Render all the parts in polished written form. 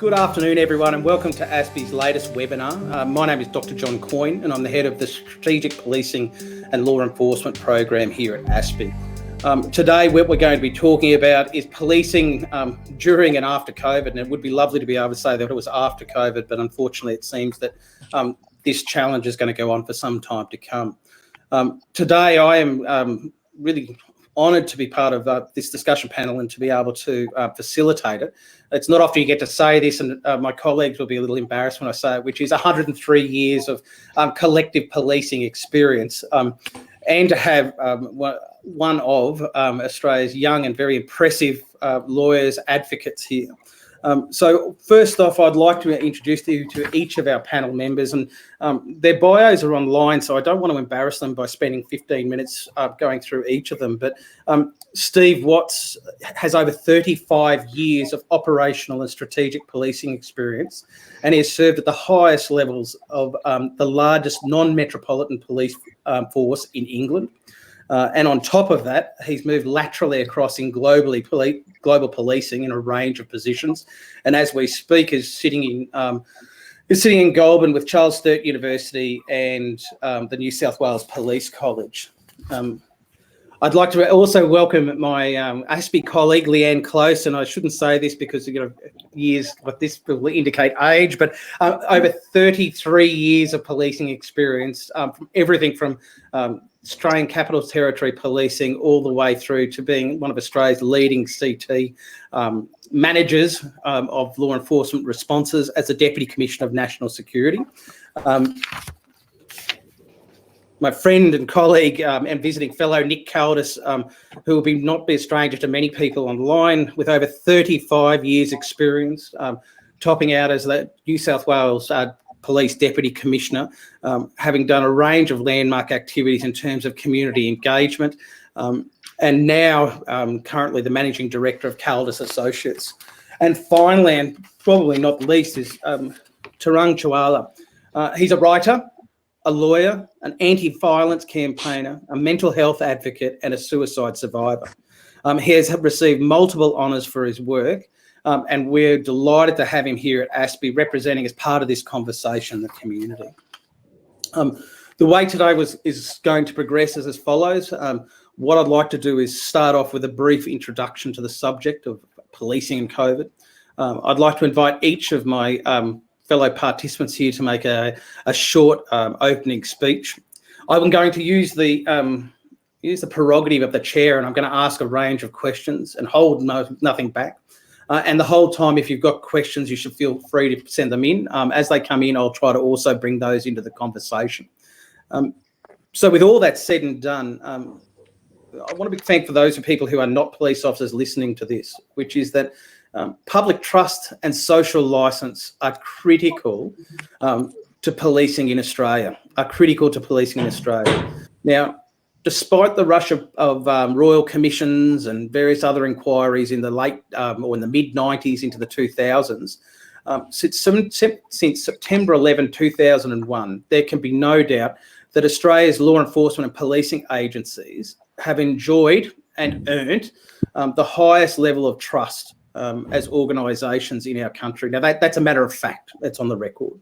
Good afternoon, everyone, and welcome to ASPI's latest webinar. My name is Dr. John Coyne, and I'm the head of the Strategic Policing and Law Enforcement program here at ASPI. Today, what we're going to be talking about is policing during and after COVID, and it would be lovely to be able to say that it was after COVID, but unfortunately it seems that this challenge is going to go on for some time to come. Today, I am really honoured to be part of this discussion panel and to be able to facilitate it. It's not often you get to say this, and my colleagues will be a little embarrassed when I say it, which is 103 years of collective policing experience, and to have one of Australia's young and very impressive lawyers, advocates here. So first off, I'd like to introduce you to each of our panel members, and their bios are online, so I don't want to embarrass them by spending 15 minutes going through each of them. But Steve Watts has over 35 years of operational and strategic policing experience, and he has served at the highest levels of the largest non-metropolitan police force in England. And on top of that, he's moved laterally across in global policing in a range of positions. And as we speak, is sitting in Goulburn with Charles Sturt University and the New South Wales Police College. I'd like to also welcome my ASPI colleague, Leanne Close, and I shouldn't say this because years, but this will indicate age, but over 33 years of policing experience, from everything from Australian Capital Territory policing all the way through to being one of Australia's leading CT managers of law enforcement responses as a Deputy Commissioner of National Security. My friend and colleague and visiting fellow Nick Caldis, who will not be a stranger to many people online, with over 35 years experience, topping out as the New South Wales Police Deputy Commissioner, having done a range of landmark activities in terms of community engagement, and now currently the Managing Director of Caldis Associates. And finally, and probably not least, is Tarang Chawla. He's a writer, a lawyer, an anti-violence campaigner, a mental health advocate, and a suicide survivor. He has received multiple honours for his work, and we're delighted to have him here at ASPI representing as part of this conversation the community. The way today is going to progress is as follows. What I'd like to do is start off with a brief introduction to the subject of policing and COVID. I'd like to invite each of my fellow participants here to make a short opening speech. I'm going to use the prerogative of the chair, and I'm going to ask a range of questions and hold nothing back. And the whole time, if you've got questions, you should feel free to send them in. As they come in, I'll try to also bring those into the conversation. So with all that said and done, I want to be thankful for those people who are not police officers listening to this, which is that public trust and social licence are critical to policing in Australia, Now, despite the rush of royal commissions and various other inquiries in the late or in the mid-90s into the 2000s, since September 11, 2001, there can be no doubt that Australia's law enforcement and policing agencies have enjoyed and earned the highest level of trust as organisations in our country. Now, that's a matter of fact. That's on the record.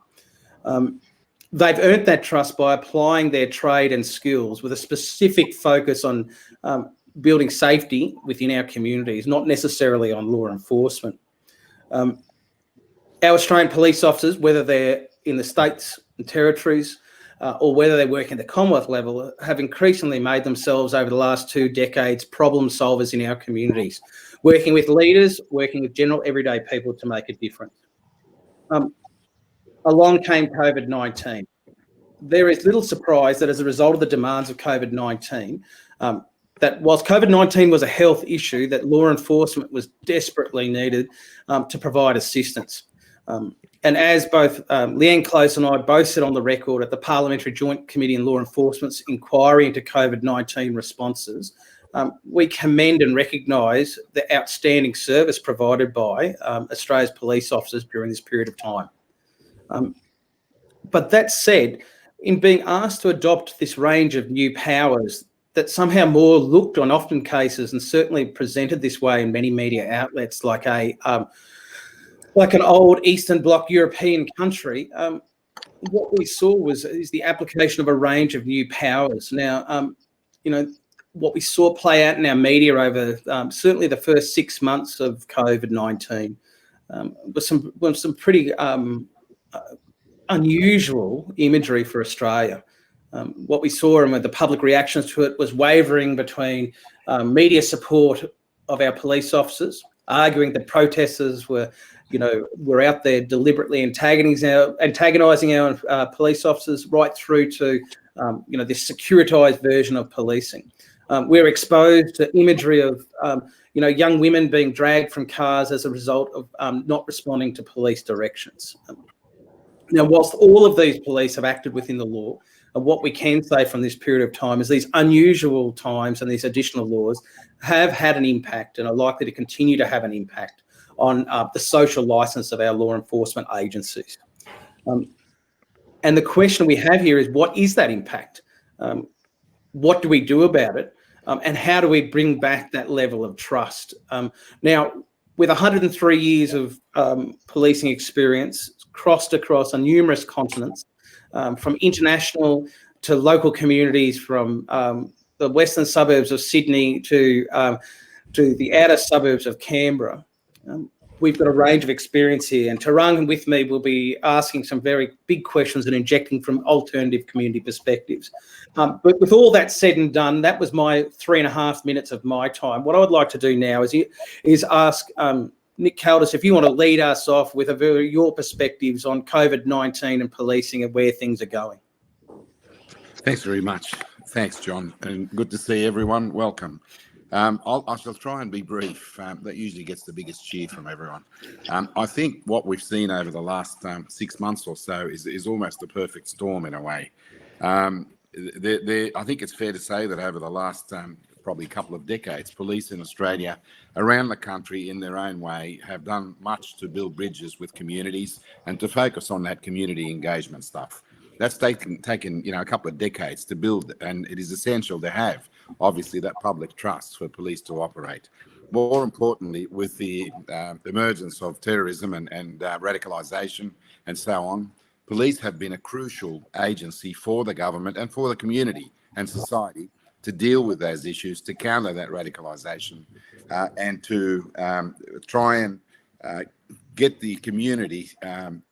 They've earned that trust by applying their trade and skills with a specific focus on building safety within our communities, not necessarily on law enforcement. Our Australian police officers, whether they're in the states and territories or whether they work at the Commonwealth level, have increasingly made themselves over the last 2 decades problem solvers in our communities, working with leaders, working with general everyday people to make a difference. Along came COVID-19. There is little surprise that as a result of the demands of COVID-19, that whilst COVID-19 was a health issue, that law enforcement was desperately needed to provide assistance. And as both Leanne Close and I both said on the record at the Parliamentary Joint Committee on Law Enforcement's inquiry into COVID-19 responses, we commend and recognise the outstanding service provided by Australia's police officers during this period of time. But that said, in being asked to adopt this range of new powers that somehow more looked on often cases and certainly presented this way in many media outlets like a like an old Eastern Bloc European country, what we saw is the application of a range of new powers. Now, what we saw play out in our media over certainly the first 6 months of COVID-19 was some pretty unusual imagery for Australia. What we saw and the public reactions to it was wavering between media support of our police officers, arguing that protesters were out there deliberately antagonising our police officers, right through to this securitized version of policing. We're exposed to imagery of young women being dragged from cars as a result of not responding to police directions. Now, whilst all of these police have acted within the law, and what we can say from this period of time is these unusual times and these additional laws have had an impact and are likely to continue to have an impact on the social license of our law enforcement agencies. And the question we have here is, what is that impact? What do we do about it? And how do we bring back that level of trust? Now, with 103 years of policing experience crossed across on numerous continents, from international to local communities, from the western suburbs of Sydney to the outer suburbs of Canberra, we've got a range of experience here. And Tarang with me will be asking some very big questions and injecting from alternative community perspectives. But with all that said and done, that was my 3.5 minutes of my time. What I would like to do now is ask Nick Caldis, if you want to lead us off with your perspectives on COVID-19 and policing and where things are going. Thanks very much. Thanks, John, and good to see everyone. Welcome. I shall try and be brief. That usually gets the biggest cheer from everyone. I think what we've seen over the last 6 months or so is almost a perfect storm in a way. I think it's fair to say that over the last probably couple of decades, police in Australia, around the country in their own way, have done much to build bridges with communities and to focus on that community engagement stuff. That's taken a couple of decades to build, and it is essential to have, obviously, that public trust for police to operate. More importantly, with the emergence of terrorism and radicalisation and so on, police have been a crucial agency for the government and for the community and society to deal with those issues, to counter that radicalisation, and to try and get the community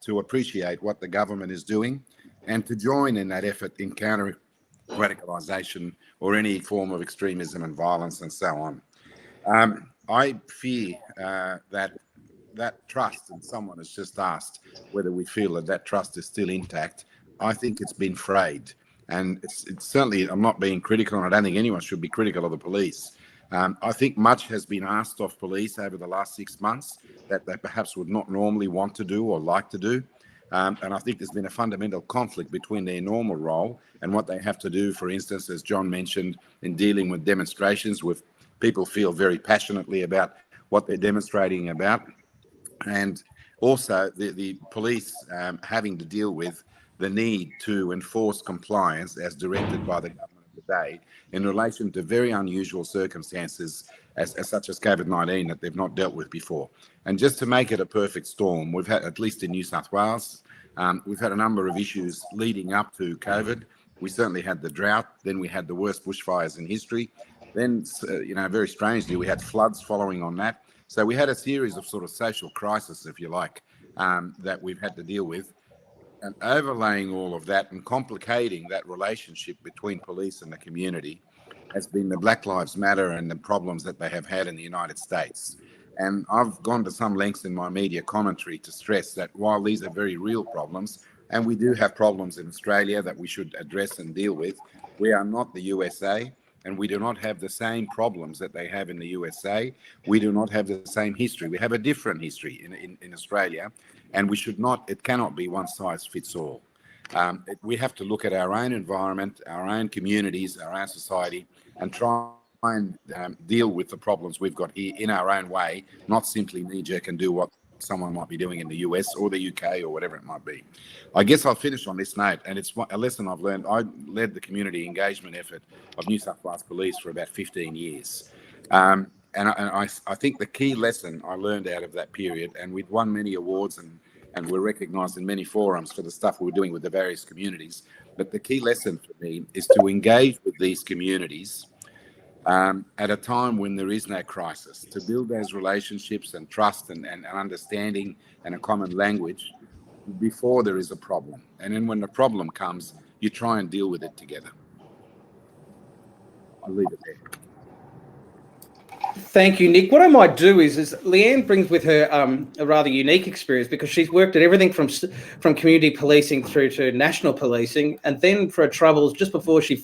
to appreciate what the government is doing and to join in that effort in countering radicalisation or any form of extremism and violence and so on. I fear that trust, and someone has just asked whether we feel that trust is still intact. I think it's been frayed. And it's certainly, I'm not being critical, and I don't think anyone should be critical of the police. I think much has been asked of police over the last 6 months that they perhaps would not normally want to do or like to do. And I think there's been a fundamental conflict between their normal role and what they have to do, for instance, as John mentioned, in dealing with demonstrations with people feel very passionately about what they're demonstrating about. And also the police having to deal with the need to enforce compliance as directed by the government of the day in relation to very unusual circumstances such as COVID-19 that they've not dealt with before. And just to make it a perfect storm, we've had, at least in New South Wales, we've had a number of issues leading up to COVID. We certainly had the drought, then we had the worst bushfires in history. Then, very strangely, we had floods following on that. So we had a series of sort of social crises, if you like, that we've had to deal with. And overlaying all of that and complicating that relationship between police and the community has been the Black Lives Matter and the problems that they have had in the United States. And I've gone to some lengths in my media commentary to stress that while these are very real problems, and we do have problems in Australia that we should address and deal with, we are not the USA, and we do not have the same problems that they have in the USA. We do not have the same history. We have a different history in Australia. And it cannot be one size fits all. We have to look at our own environment, our own communities, our own society, and try and deal with the problems we've got here in our own way, not simply knee-jerk and do what someone might be doing in the US or the UK or whatever it might be. I guess I'll finish on this note, and it's a lesson I've learned. I led the community engagement effort of New South Wales Police for about 15 years. I think the key lesson I learned out of that period, and we'd won many awards and were recognised in many forums for the stuff we were doing with the various communities, but the key lesson for me is to engage with these communities at a time when there is no crisis, to build those relationships and trust and understanding and a common language before there is a problem. And then when the problem comes, you try and deal with it together. I'll leave it there. Thank you, Nick. What I might do is Leanne brings with her a rather unique experience, because she's worked at everything from community policing through to national policing, and then for her troubles just before she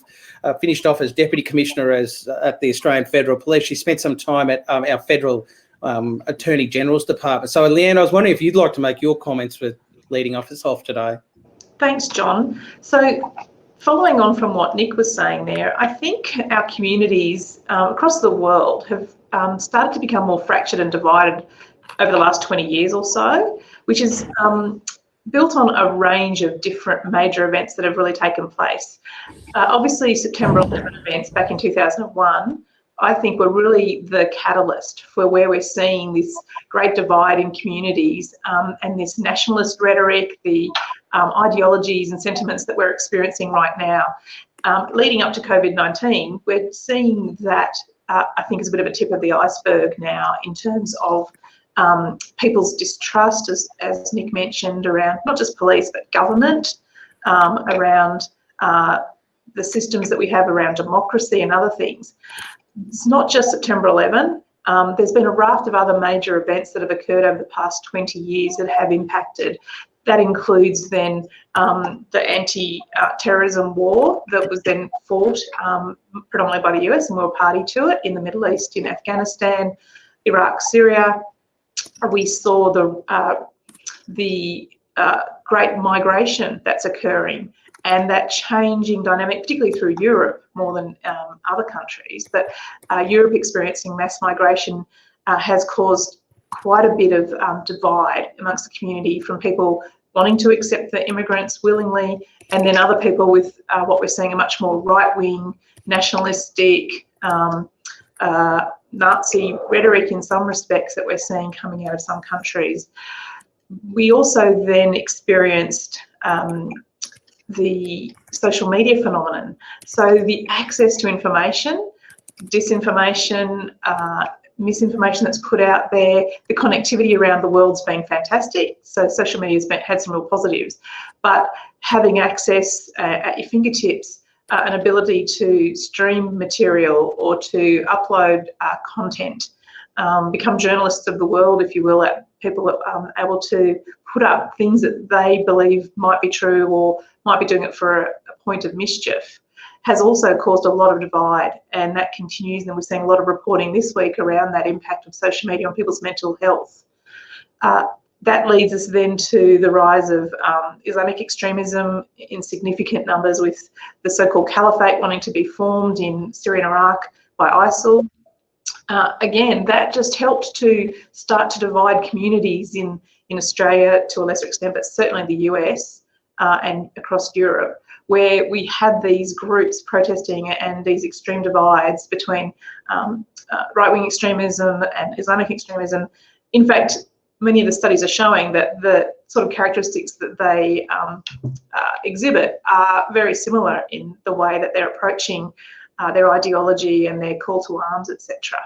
finished off as Deputy Commissioner at the Australian Federal Police, she spent some time at our Federal Attorney General's Department. So, Leanne, I was wondering if you'd like to make your comments with leading us off today. Thanks, John. So, following on from what Nick was saying there, I think our communities across the world have started to become more fractured and divided over the last 20 years or so, which is built on a range of different major events that have really taken place. Obviously, September 11 events back in 2001, I think, were really the catalyst for where we're seeing this great divide in communities and this nationalist rhetoric, the ideologies and sentiments that we're experiencing right now. Leading up to Covid-19, we're seeing that, I think, is a bit of a tip of the iceberg now in terms of people's distrust, as Nick mentioned, around not just police but government, around the systems that we have around democracy and other things. It's not just September 11. There's been a raft of other major events that have occurred over the past 20 years that have impacted. That includes then the anti-terrorism war that was then fought predominantly by the US, and we were party to it, in the Middle East, in Afghanistan, Iraq, Syria. We saw the great migration that's occurring, and that changing dynamic, particularly through Europe more than other countries. But Europe experiencing mass migration has caused quite a bit of divide amongst the community, from people wanting to accept the immigrants willingly, and then other people with what we're seeing a much more right-wing, nationalistic, Nazi rhetoric in some respects that we're seeing coming out of some countries. We also then experienced the social media phenomenon. So the access to information, disinformation, misinformation that's put out there, the connectivity around the world's been fantastic. So social media's had some real positives, but having access at your fingertips, an ability to stream material or to upload content, become journalists of the world, if you will, people are able to put up things that they believe might be true or might be doing it for a point of mischief, has also caused a lot of divide, and that continues. And we're seeing a lot of reporting this week around that impact of social media on people's mental health. That leads us then to the rise of Islamic extremism in significant numbers, with the so-called caliphate wanting to be formed in Syria and Iraq by ISIL. Again, that just helped to start to divide communities in Australia to a lesser extent, but certainly the US and across Europe, where we had these groups protesting and these extreme divides between right-wing extremism and Islamic extremism. In fact, many of the studies are showing that the sort of characteristics that they exhibit are very similar in the way that they're approaching their ideology and their call to arms, etc.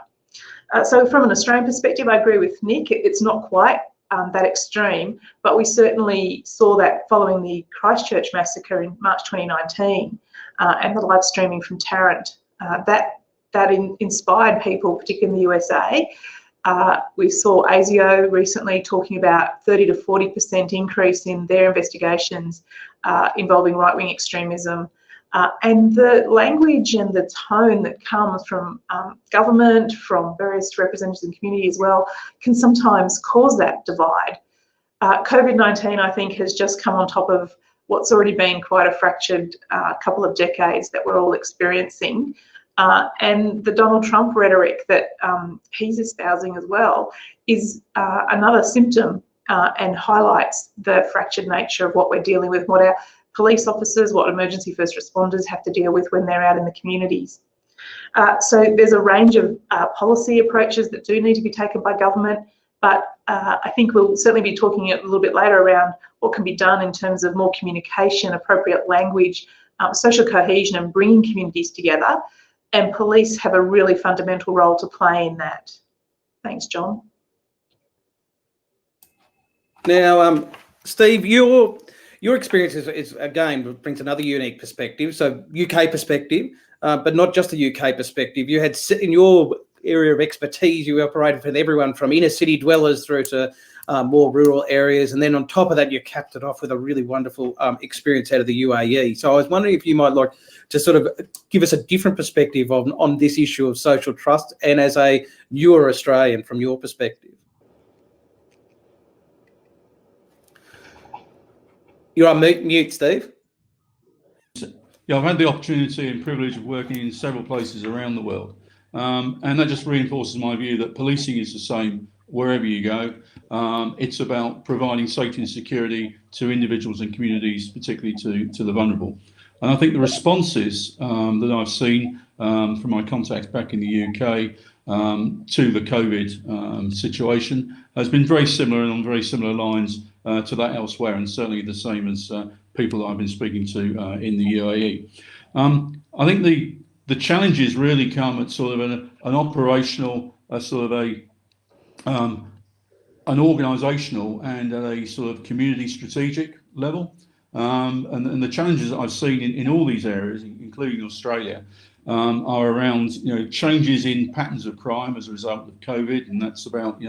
So from an Australian perspective, I agree with Nick. It's not quite that extreme, but we certainly saw that following the Christchurch massacre in March 2019 and the live streaming from Tarrant. That inspired people, particularly in the USA. We saw ASIO recently talking about 30 to 40% increase in their investigations involving right-wing extremism. And the language and the tone that comes from government, from various representatives in the community as well, can sometimes cause that divide. COVID-19, I think, has just come on top of what's already been quite a fractured couple of decades that we're all experiencing. And the Donald Trump rhetoric that he's espousing as well is another symptom and highlights the fractured nature of what we're dealing with, what our police officers, what emergency first responders have to deal with when they're out in the communities. So there's a range of policy approaches that do need to be taken by government, but I think we'll certainly be talking a little bit later around what can be done in terms of more communication, appropriate language, social cohesion and bringing communities together, and police have a really fundamental role to play in that. Thanks, John. Now, Steve, your experience is again brings another unique perspective. So UK perspective, but not just a UK perspective. You had in your area of expertise, you operated with everyone from inner city dwellers through to more rural areas, and then on top of that, you capped it off with a really wonderful experience out of the UAE. So I was wondering if you might like to sort of give us a different perspective on this issue of social trust, and as a newer Australian from your perspective. You're on mute, Steve. Yeah, I've had the opportunity and privilege of working in several places around the world. And that just reinforces my view that policing is the same wherever you go. It's about providing safety and security to individuals and communities, particularly to the vulnerable. And I think the responses that I've seen from my contacts back in the UK to the COVID situation has been very similar and on very similar lines to that elsewhere, and certainly the same as people that I've been speaking to in the UAE. I think the challenges really come at sort of an operational, an organisational and at a sort of community strategic level. And the challenges that I've seen in all these areas, including Australia, are around changes in patterns of crime as a result of COVID, and that's about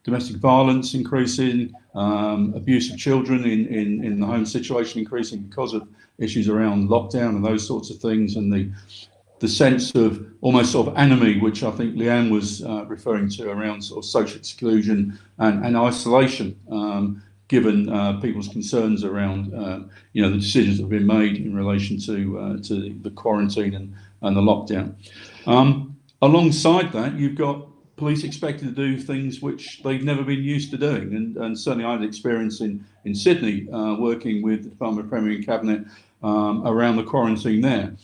domestic violence increasing, abuse of children in the home situation increasing because of issues around lockdown and those sorts of things, and the sense of almost sort of enemy, which I think Leanne was referring to, around sort of social exclusion and isolation, given people's concerns around the decisions that have been made in relation to the quarantine and the lockdown. Alongside that, you've got police expected to do things which they've never been used to doing, and certainly I had experience in Sydney working with the Department of Premier and Cabinet around the quarantine there,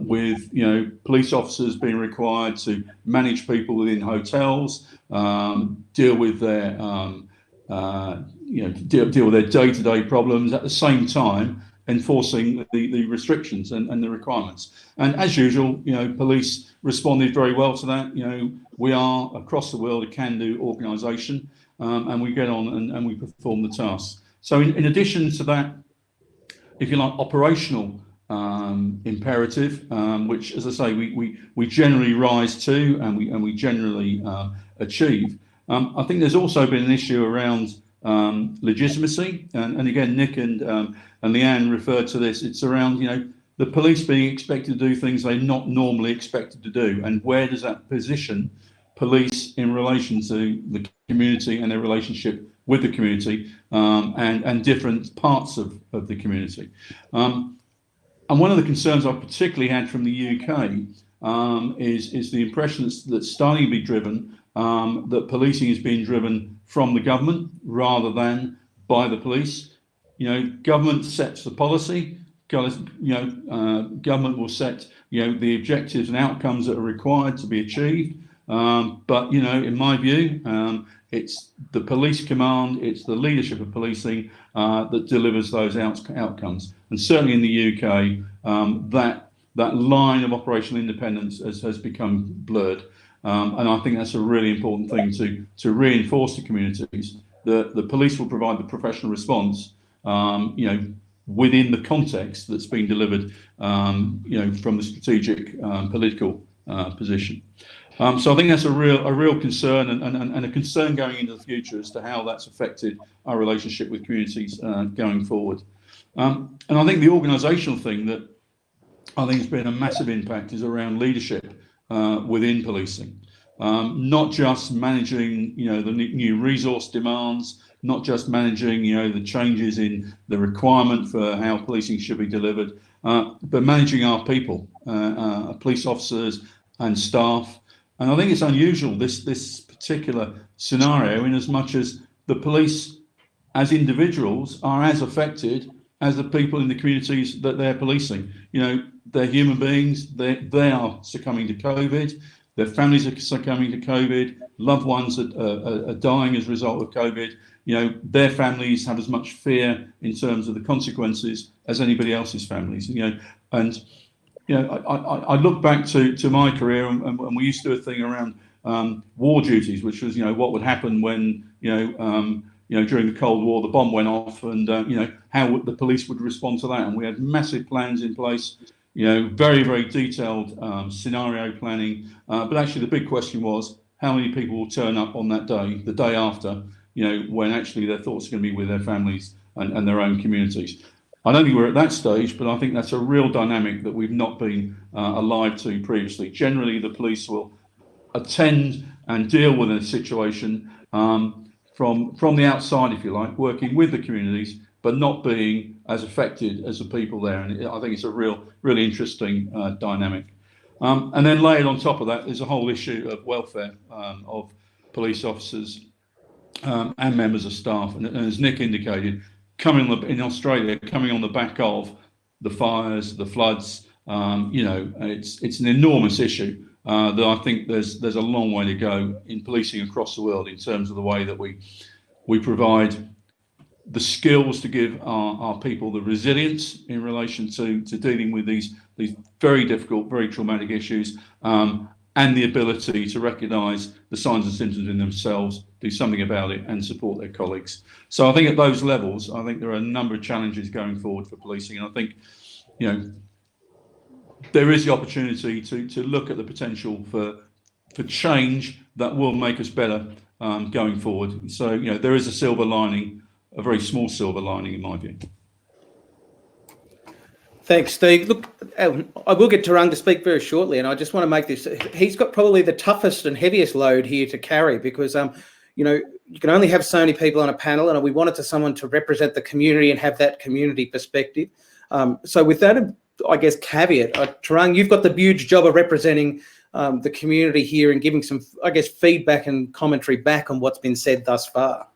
with police officers being required to manage people within hotels, deal with their deal with their day-to-day problems, at the same time enforcing the restrictions and the requirements. And as usual, police responded very well to that. We are across the world a can-do organisation, and we get on and we perform the tasks. So in addition to that, if you like, operational imperative, which, as I say, we generally rise to and we generally achieve. I think there's also been an issue around legitimacy, and again, Nick and Leanne referred to this. It's around the police being expected to do things they're not normally expected to do, and where does that position police in relation to the community and their relationship with the community, and different parts of the community. And one of the concerns I've particularly had from the UK is the impression that's starting to be driven, that policing is being driven from the government rather than by the police. Government sets the policy. Government will set the objectives and outcomes that are required to be achieved. But in my view, it's the police command, it's the leadership of policing that delivers those outcomes. And certainly in the UK, that line of operational independence has become blurred. And I think that's a really important thing to reinforce to communities, that the police will provide the professional response, within the context that's been delivered, from the strategic political position. So I think that's a real concern and a concern going into the future as to how that's affected our relationship with communities going forward. And I think the organisational thing that I think has been a massive impact is around leadership within policing. Not just managing, the new resource demands, not just managing, the changes in the requirement for how policing should be delivered, but managing our people, police officers and staff. And I think it's unusual, this particular scenario, in as much as the police as individuals are as affected as the people in the communities that they're policing. You know, they're human beings. They are succumbing to COVID. Their families are succumbing to COVID. Loved ones are dying as a result of COVID. You know, their families have as much fear in terms of the consequences as anybody else's families. You know, and you know, I look back to my career, and we used to do a thing around war duties, which was, you know, what would happen when, during the Cold War, the bomb went off, and how the police would respond to that. And we had massive plans in place, you know, very, very detailed scenario planning. But actually, the big question was, how many people will turn up on that day, the day after, you know, when actually their thoughts are going to be with their families and their own communities. I don't think we're at that stage, but I think that's a real dynamic that we've not been alive to previously. Generally, the police will attend and deal with a situation from the outside, if you like, working with the communities, but not being as affected as the people there. And I think it's a really interesting dynamic. And then layered on top of that is a whole issue of welfare of police officers and members of staff. And as Nick indicated, in Australia, coming on the back of the fires, the floods, it's an enormous issue that I think there's a long way to go in policing across the world in terms of the way that we provide the skills to give our people the resilience in relation to dealing with these very difficult, very traumatic issues, and the ability to recognise the signs and symptoms in themselves, do something about it, and support their colleagues. So I think at those levels, I think there are a number of challenges going forward for policing, and I think, you know, there is the opportunity to look at the potential for change that will make us better going forward. So, you know, there is a silver lining, a very small silver lining in my view. Thanks, Steve. Look, I will get Tarang to speak very shortly, and I just want to make this. He's got probably the toughest and heaviest load here to carry because, you can only have so many people on a panel, and we wanted someone to represent the community and have that community perspective. So with that, I guess, caveat, Tarang, you've got the huge job of representing the community here and giving some, I guess, feedback and commentary back on what's been said thus far.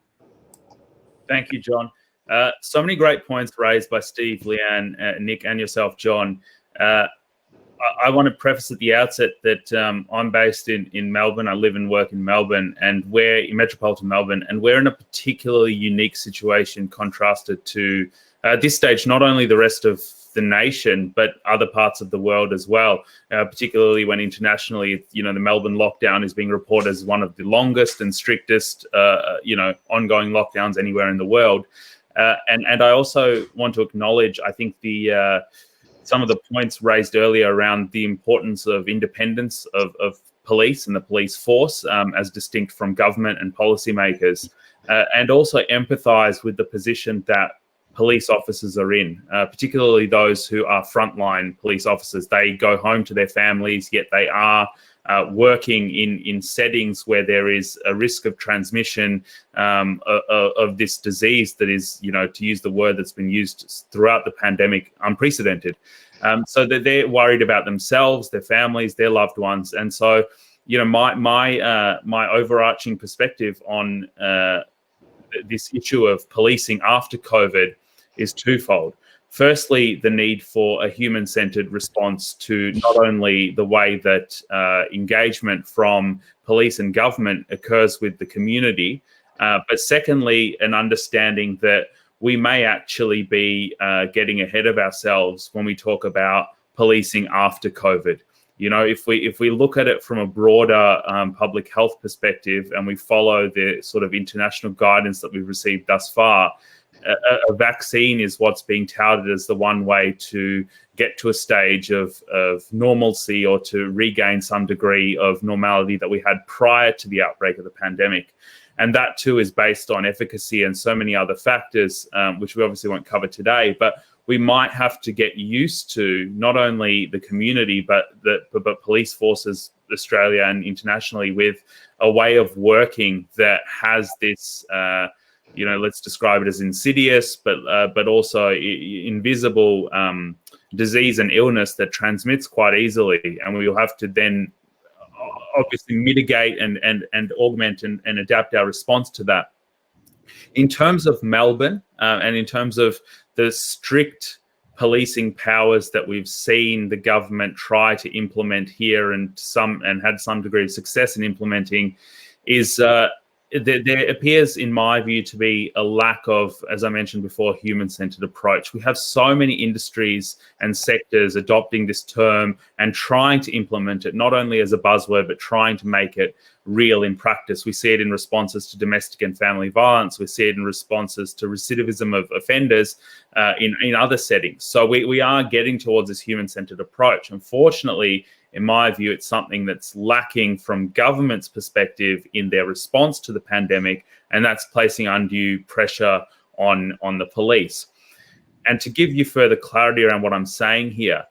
Thank you, John. So many great points raised by Steve, Leanne, Nick, and yourself, John. I want to preface at the outset that I'm based in Melbourne. I live and work in Melbourne, and we're in metropolitan Melbourne, and we're in a particularly unique situation contrasted to, at this stage, not only the rest of the nation, but other parts of the world as well, particularly when internationally, you know, the Melbourne lockdown is being reported as one of the longest and strictest, ongoing lockdowns anywhere in the world. And I also want to acknowledge, I think, some of the points raised earlier around the importance of independence of police and the police force as distinct from government and policymakers, and also empathise with the position that police officers are in, particularly those who are frontline police officers. They go home to their families, yet they are working in settings where there is a risk of transmission of this disease that is, you know, to use the word that's been used throughout the pandemic, unprecedented. So that they're worried about themselves, their families, their loved ones. And so, you know, my overarching perspective on this issue of policing after COVID is twofold. Firstly, the need for a human-centered response to not only the way that engagement from police and government occurs with the community, but secondly, an understanding that we may actually be getting ahead of ourselves when we talk about policing after COVID. You know, if we look at it from a broader public health perspective and we follow the sort of international guidance that we've received thus far, a vaccine is what's being touted as the one way to get to a stage of normalcy or to regain some degree of normality that we had prior to the outbreak of the pandemic. And that too is based on efficacy and so many other factors, which we obviously won't cover today. But we might have to get used to not only the community, but police forces, Australia and internationally, with a way of working that has this, let's describe it as insidious, but also invisible disease and illness that transmits quite easily. And we will have to then obviously mitigate and augment and adapt our response to that. In terms of Melbourne, and in terms of the strict policing powers that we've seen the government try to implement here, and had some degree of success in implementing, is there appears, in my view, to be a lack of, as I mentioned before, human-centered approach. We have so many industries and sectors adopting this term and trying to implement it, not only as a buzzword, but trying to make it real in practice. We see it in responses to domestic and family violence. We see it in responses to recidivism of offenders in other settings. So we are getting towards this human-centered approach. Unfortunately, in my view, it's something that's lacking from government's perspective in their response to the pandemic, and that's placing undue pressure on the police. And to give you further clarity around what I'm saying here,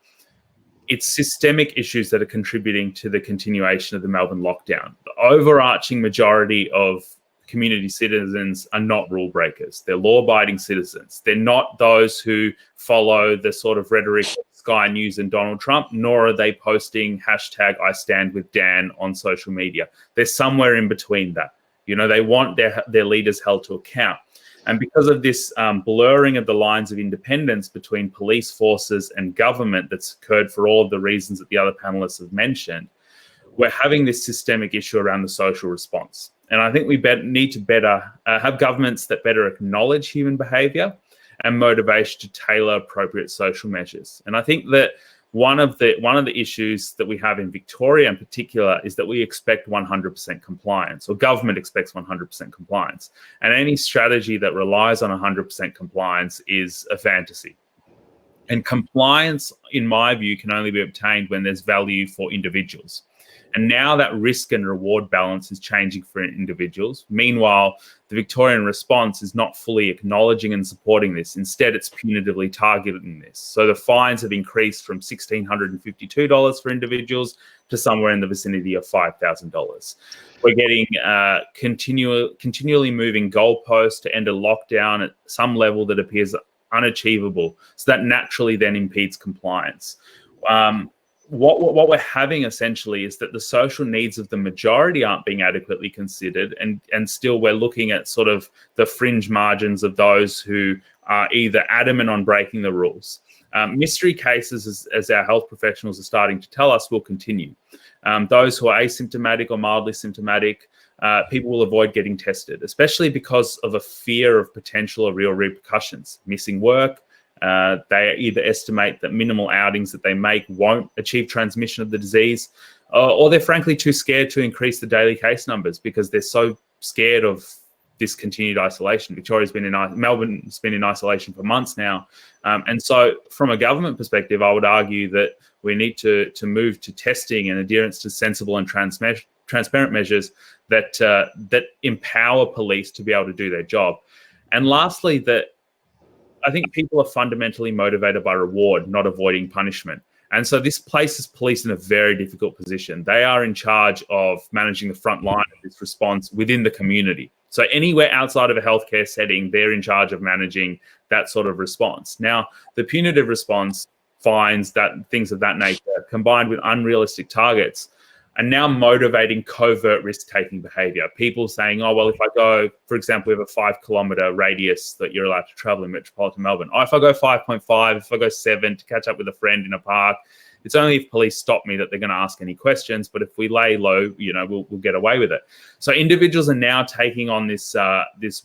it's systemic issues that are contributing to the continuation of the Melbourne lockdown. The overarching majority of community citizens are not rule breakers. They're law-abiding citizens. They're not those who follow the sort of rhetoric of Sky News and Donald Trump, nor are they posting #IStandWithDan on social media. They're somewhere in between that. You know, they want their leaders held to account. And because of this blurring of the lines of independence between police forces and government that's occurred for all of the reasons that the other panelists have mentioned, we're having this systemic issue around the social response. And I think we need to better have governments that better acknowledge human behaviour and motivation to tailor appropriate social measures. And I think that one of the issues that we have in Victoria in particular is that we expect 100% compliance, or government expects 100% compliance. And any strategy that relies on 100% compliance is a fantasy. And compliance, in my view, can only be obtained when there's value for individuals. And now that risk and reward balance is changing for individuals. Meanwhile, the Victorian response is not fully acknowledging and supporting this. Instead, it's punitively targeting this. So the fines have increased from $1,652 for individuals to somewhere in the vicinity of $5,000. We're getting continually moving goalposts to end a lockdown at some level that appears unachievable. So that naturally then impedes compliance. What we're having essentially is that the social needs of the majority aren't being adequately considered, and still we're looking at sort of the fringe margins of those who are either adamant on breaking the rules. Mystery cases, as our health professionals are starting to tell us, will continue. Those who are asymptomatic or mildly symptomatic, people will avoid getting tested, especially because of a fear of potential or real repercussions, missing work. They either estimate that minimal outings that they make won't achieve transmission of the disease, or they're frankly too scared to increase the daily case numbers because they're so scared of this continued isolation. Melbourne's been in isolation for months now. And so from a government perspective, I would argue that we need to move to testing and adherence to sensible and transparent measures that empower police to be able to do their job. And lastly, that I think people are fundamentally motivated by reward, not avoiding punishment. And so this places police in a very difficult position. They are in charge of managing the front line of this response within the community. So anywhere outside of a healthcare setting, they're in charge of managing that sort of response. Now, the punitive response, fines, things of that nature, combined with unrealistic targets, are now motivating covert risk-taking behaviour. People saying, oh, well, if I go, for example, we have a 5-kilometre radius that you're allowed to travel in metropolitan Melbourne. Oh, if I go 5.5, if I go 7 to catch up with a friend in a park, it's only if police stop me that they're going to ask any questions. But if we lay low, we'll get away with it. So individuals are now taking on this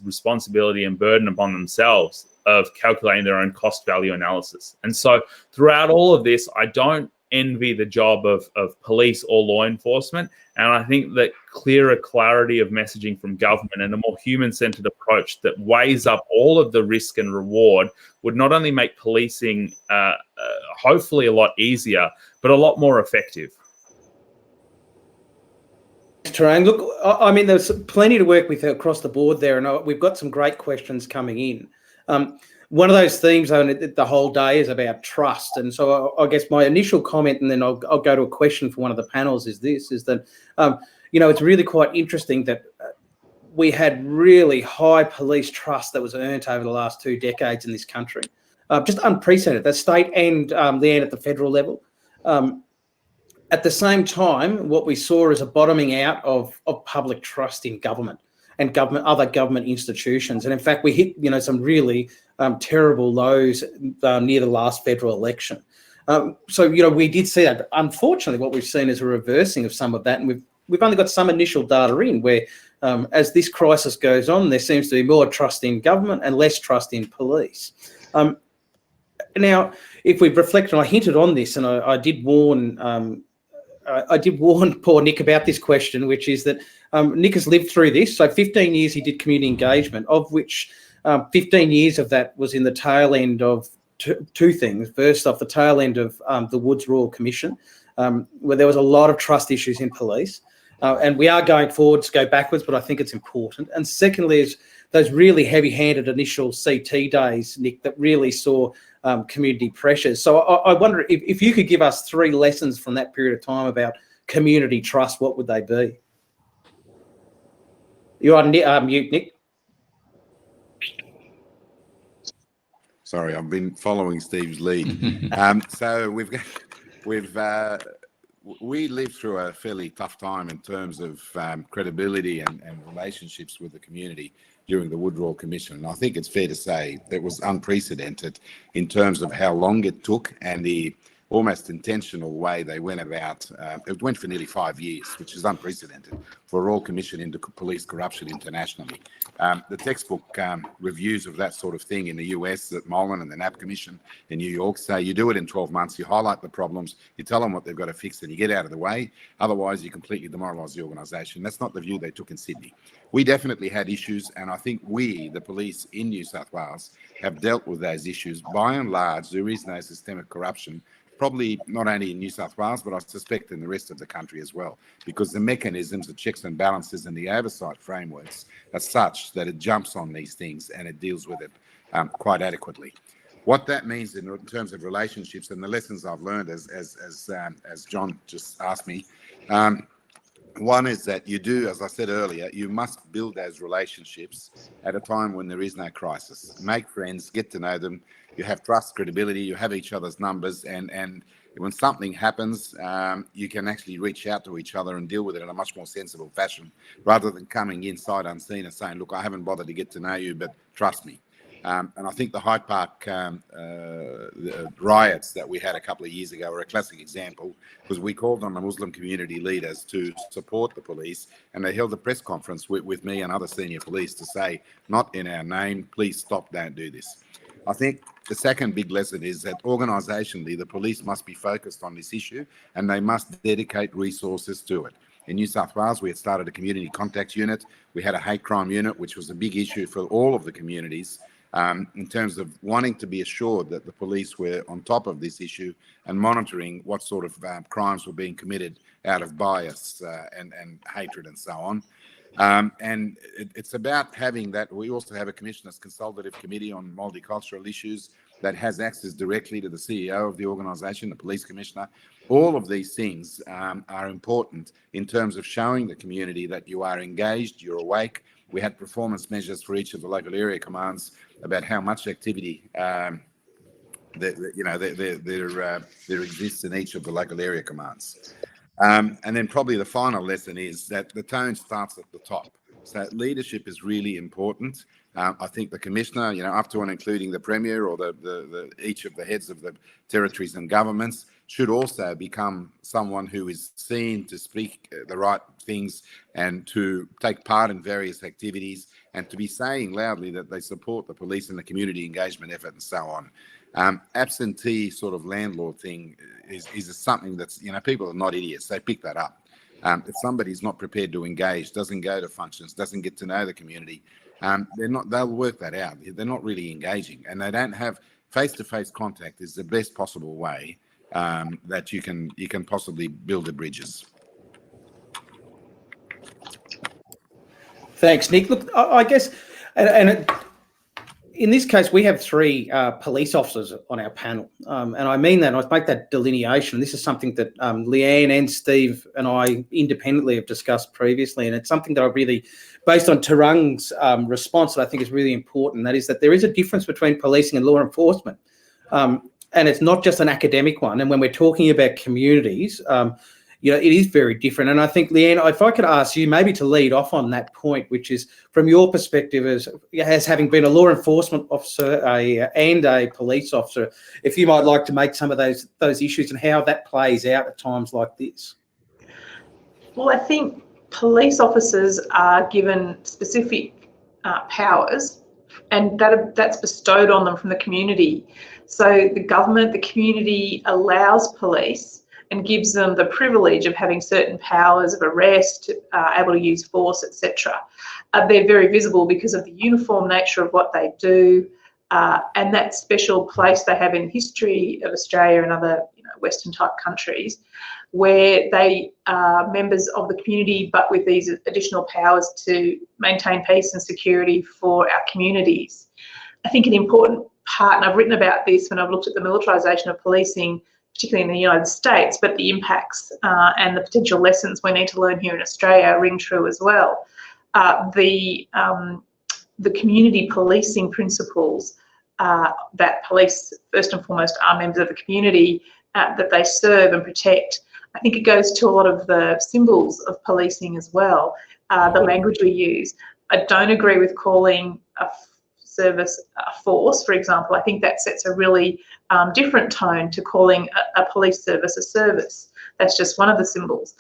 responsibility and burden upon themselves of calculating their own cost-value analysis. And so throughout all of this, I don't envy the job of police or law enforcement. And I think that clearer clarity of messaging from government and a more human-centered approach that weighs up all of the risk and reward would not only make policing hopefully a lot easier, but a lot more effective. Tarang, look, I mean, there's plenty to work with across the board there, and we've got some great questions coming in. One of those themes the whole day is about trust. And so I guess my initial comment, and then I'll go to a question for one of the panels, is that, it's really quite interesting that we had really high police trust that was earned over the last 2 decades in this country. Just unprecedented, the state and then at the federal level. At the same time, what we saw is a bottoming out of public trust in government. and other government institutions. And in fact, we hit, some really terrible lows near the last federal election. So we did see that. Unfortunately, what we've seen is a reversing of some of that, and we've only got some initial data in where, as this crisis goes on, there seems to be more trust in government and less trust in police. Now, if we reflect, and I hinted on this, and I did warn poor Nick about this question, which is that Nick has lived through this. So 15 years he did community engagement, of which 15 years of that was in the tail end of two things. First off, the tail end of the Woods Royal Commission, where there was a lot of trust issues in police. And we are going forward to go backwards, but I think it's important. And secondly is those really heavy-handed initial CT days, Nick, that really saw community pressures. So I wonder if you could give us 3 lessons from that period of time about community trust, what would they be? You're on mute, Nick. Sorry, I've been following Steve's lead. So we lived through a fairly tough time in terms of credibility and relationships with the community during the Wood Royal Commission. And I think it's fair to say that it was unprecedented in terms of how long it took and the almost intentional way they went about. It went for nearly 5 years, which is unprecedented for a Royal Commission into police corruption internationally. The textbook reviews of that sort of thing in the US at Mullen and the NAP Commission in New York say you do it in 12 months, you highlight the problems, you tell them what they've got to fix and you get out of the way. Otherwise, you completely demoralise the organisation. That's not the view they took in Sydney. We definitely had issues, and I think we, the police in New South Wales, have dealt with those issues. By and large, there is no systemic corruption, probably not only in New South Wales, but I suspect in the rest of the country as well, because the mechanisms, the checks and balances and the oversight frameworks are such that it jumps on these things and it deals with it quite adequately. What that means in terms of relationships and the lessons I've learned, as John just asked me, one is that you do, as I said earlier, you must build those relationships at a time when there is no crisis. Make friends, get to know them. You have trust, credibility, you have each other's numbers, and when something happens, you can actually reach out to each other and deal with it in a much more sensible fashion, rather than coming inside unseen and saying, look, I haven't bothered to get to know you, but trust me. And I think the Hyde Park riots that we had a couple of years ago were a classic example, because we called on the Muslim community leaders to support the police, and they held a press conference with me and other senior police to say, not in our name, please stop, don't do this. I think the second big lesson is that organisationally, the police must be focused on this issue and they must dedicate resources to it. In New South Wales, we had started a community contact unit. We had a hate crime unit, which was a big issue for all of the communities, in terms of wanting to be assured that the police were on top of this issue and monitoring what sort of crimes were being committed out of bias and hatred and so on. And it's about having that. We also have a Commissioners Consultative Committee on Multicultural Issues that has access directly to the CEO of the organisation, the Police Commissioner. All of these things are important in terms of showing the community that you are engaged, you're awake. We had performance measures for each of the local area commands about how much activity there exists in each of the local area commands. And then probably the final lesson is that the tone starts at the top. So leadership is really important. I think the Commissioner, up to and including the Premier or each of the heads of the territories and governments, should also become someone who is seen to speak the right things and to take part in various activities and to be saying loudly that they support the police and the community engagement effort and so on. Absentee sort of landlord thing is something that's, people are not idiots. They pick that up. If somebody's not prepared to engage, doesn't go to functions, doesn't get to know the community, they'll work that out. They're not really engaging, and they don't have face-to-face contact is the best possible way that you can possibly build the bridges. Thanks, Nick. Look, I guess, in this case, we have 3 police officers on our panel, and I mean that. I make that delineation. This is something that Leanne and Steve and I independently have discussed previously, and it's something that I really, based on Tarang's response, that I think is really important. That is that there is a difference between policing and law enforcement, and it's not just an academic one. And when we're talking about communities, it is very different. And I think, Leanne, if I could ask you maybe to lead off on that point, which is from your perspective as having been a law enforcement officer and a police officer, if you might like to make some of those issues and how that plays out at times like this. Well, I think police officers are given specific powers, and that's bestowed on them from the community. So the government, the community allows police and gives them the privilege of having certain powers of arrest, able to use force, etc. They're very visible because of the uniform nature of what they do, and that special place they have in history of Australia and other Western type countries, where they are members of the community but with these additional powers to maintain peace and security for our communities. I think an important part, and I've written about this when I've looked at the militarisation of policing, particularly in the United States, but the impacts and the potential lessons we need to learn here in Australia ring true as well. The community policing principles that police, first and foremost, are members of the community that they serve and protect. I think it goes to a lot of the symbols of policing as well, the language we use. I don't agree with calling a service a force, for example. I think that sets a really different tone to calling a police service a service. That's just one of the symbols.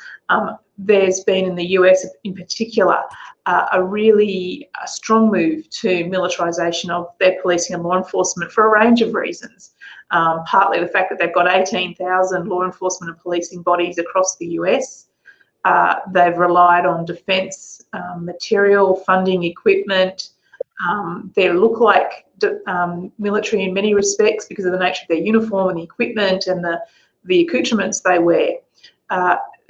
There's been in the US in particular a really strong move to militarisation of their policing and law enforcement for a range of reasons. Partly the fact that they've got 18,000 law enforcement and policing bodies across the US. They've relied on defence material, funding, equipment. They look like military in many respects because of the nature of their uniform and the equipment and the accoutrements they wear.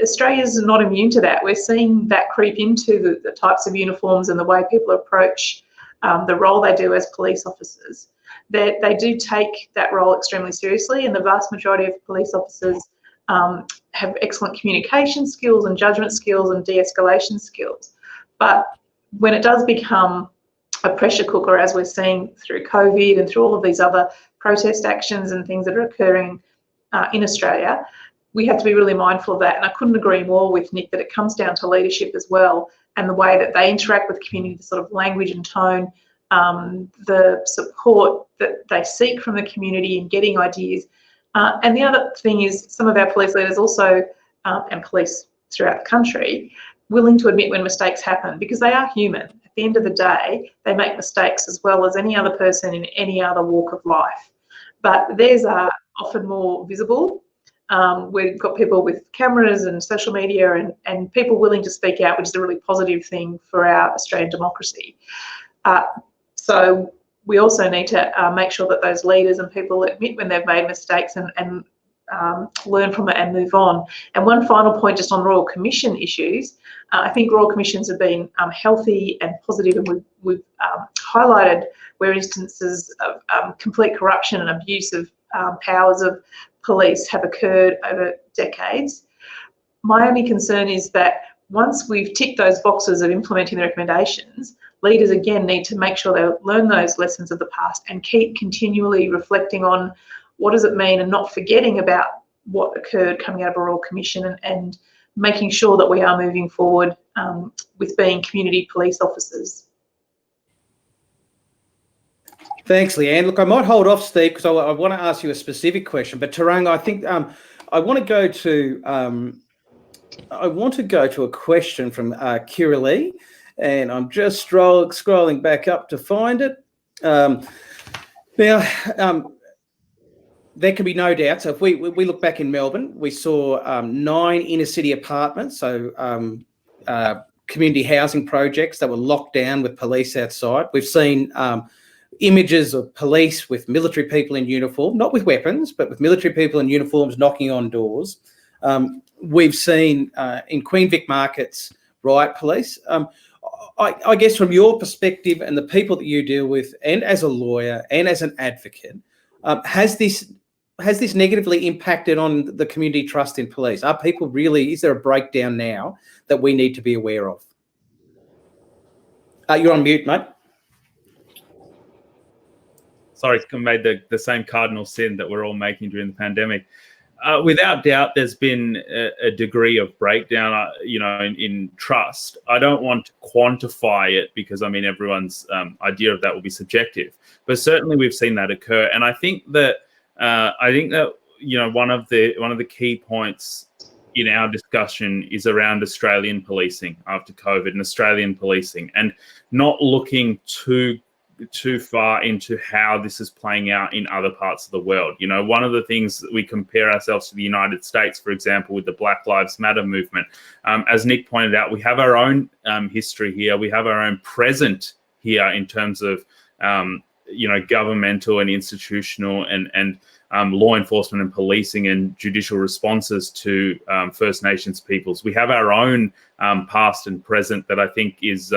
Australia's not immune to that. We're seeing that creep into the types of uniforms and the way people approach the role they do as police officers. They do take that role extremely seriously, and the vast majority of police officers have excellent communication skills and judgment skills and de-escalation skills. But when it does become a pressure cooker, as we're seeing through COVID and through all of these other protest actions and things that are occurring in Australia, we have to be really mindful of that. And I couldn't agree more with Nick that it comes down to leadership as well, and the way that they interact with the community, the sort of language and tone, the support that they seek from the community in getting ideas. And the other thing is some of our police leaders also, and police throughout the country, willing to admit when mistakes happen, because they are human. At the end of the day, they make mistakes as well as any other person in any other walk of life. But theirs are often more visible. We've got people with cameras and social media and people willing to speak out, which is a really positive thing for our Australian democracy. So we also need to make sure that those leaders and people admit when they've made mistakes and learn from it and move on. And one final point just on Royal Commission issues. I think Royal Commissions have been healthy and positive, and we've highlighted where instances of complete corruption and abuse of powers of police have occurred over decades. My only concern is that once we've ticked those boxes of implementing the recommendations, leaders again need to make sure they learn those lessons of the past and keep continually reflecting on what does it mean and not forgetting about what occurred coming out of a Royal Commission and making sure that we are moving forward with being community police officers. Thanks, Leanne. Look, I might hold off, Steve, because I want to ask you a specific question. But Tarang, I think I want to go to a question from Kira Lee, and I'm just scrolling back up to find it. Now, there can be no doubt. So if we look back in Melbourne, we saw 9 inner city apartments, so community housing projects that were locked down with police outside. We've seen images of police with military people in uniform, not with weapons, but with military people in uniforms knocking on doors. We've seen in Queen Vic markets riot police. I guess from your perspective and the people that you deal with, and as a lawyer and as an advocate, has this negatively impacted on the community trust in police? Is there a breakdown now that we need to be aware of? You're on mute, mate. Sorry, I made the same cardinal sin that we're all making during the pandemic. without doubt, there's been a degree of breakdown, in trust. I don't want to quantify it because, I mean, everyone's idea of that will be subjective. But certainly, we've seen that occur, and I think that one of the key points in our discussion is around Australian policing after COVID and Australian policing, and not looking too far into how this is playing out in other parts of the world. One of the things that we compare ourselves to the United States, for example, with the Black Lives Matter movement. As Nick pointed out, we have our own history here. We have our own present here in terms of, governmental and institutional and law enforcement and policing and judicial responses to First Nations peoples. We have our own past and present that I think is